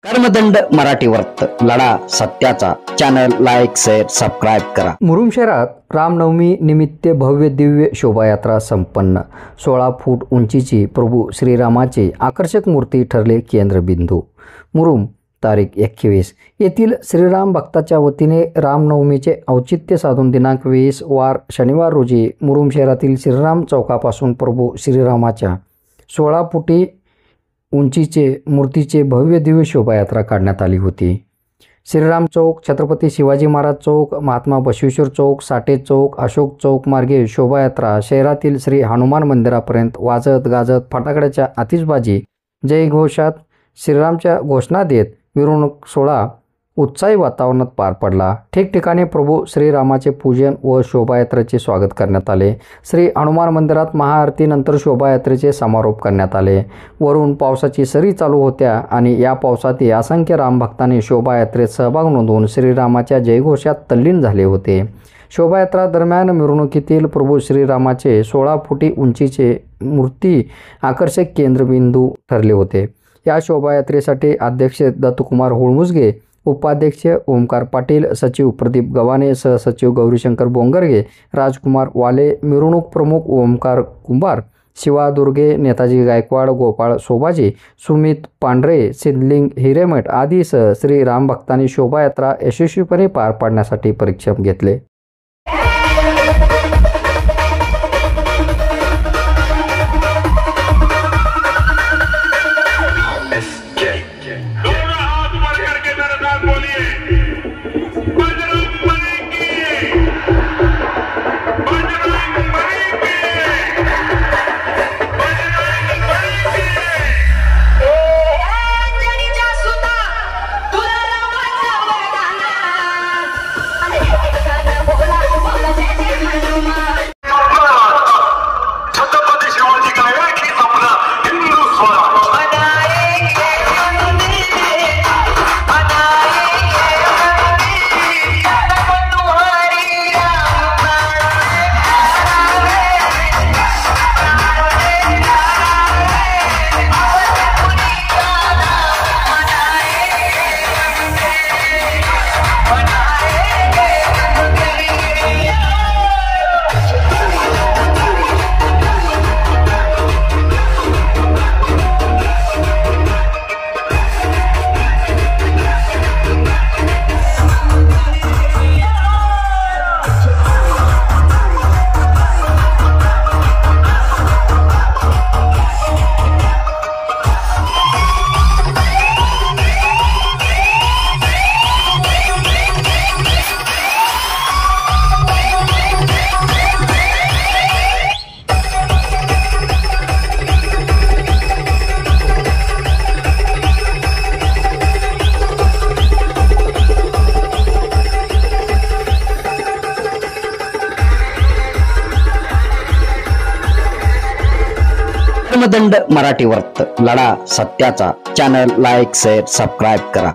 कर्मदंड मराठी वर्त लढा सत्याचा चॅनल लाईक शेअर सबस्क्राईब करा। मुरुम शहरात रामनवमी निमित्त भव्य दिव्य शोभायात्रा संपन्न। 16 फूट उंचीची प्रभू श्रीरामाची आकर्षक मूर्ती ठरले केंद्रबिंदू। मुरुम तारीख 21 येथील श्रीराम भक्ताच्या वतीने रामनवमीचे औचित्य साधून दिनांक 20 वार शनिवार रोजी मुरुम शहरातील श्रीराम चौकापासून प्रभू श्रीरामाच्या 16 फुटी उंचीचे मूर्तीचे भव्य दिव्य शोभायात्रा काढण्यात आली होती। श्रीराम चौक, छत्रपती शिवाजी महाराज चौक, महात्मा बसवेश्वर चौक, साठे चौक, अशोक चौक मार्गे शोभायात्रा शहरातील श्री हनुमान मंदिरापर्यंत वाजत गाजत फटाकड्याच्या आतिषबाजी जयघोषात श्रीरामच्या घोषणा देत मिरवणूक सोहळा उत्साही वातावरणात पार पडला। ठिकठिकाणी प्रभू श्रीरामाचे पूजन व शोभायात्रेचे स्वागत करण्यात आले। श्री हनुमान मंदिरात महाआरतीनंतर शोभायात्रेचे समारोप करण्यात आले। वरून पावसाची सरी चालू होत्या आणि या पावसातही असंख्य रामभक्तांनी शोभायात्रेत सहभाग नोंदवून श्रीरामाच्या जयघोषात तल्लीन झाले होते। शोभायात्रा दरम्यान मिरवणुकीतील प्रभू श्रीरामाचे 16 फुटी उंचीचे मूर्ती आकर्षक केंद्रबिंदू ठरले होते। या शोभायात्रेसाठी अध्यक्ष दत्तकुमार होळमुजगे, उपाध्यक्ष ओमकार पाटील, सचिव प्रदीप गव्हाणे, सहसचिव गौरीशंकर बोंगरगे, राजकुमार वाले, मिरवणूक प्रमुख ओमकार कुंभार, शिवा दुर्गे, नेताजी गायकवाड, गोपाळ सोबाजी, सुमित पांढरे, सिद्धलिंग हिरेमठ आदीसह श्री राम भक्तांनी शोभायात्रा यशस्वीपणे पार पाडण्यासाठी परिश्रम घेतले। कर्मदंड मराठी वर्त लढा सत्याचा चॅनल लाईक शेअर सबस्क्राईब करा।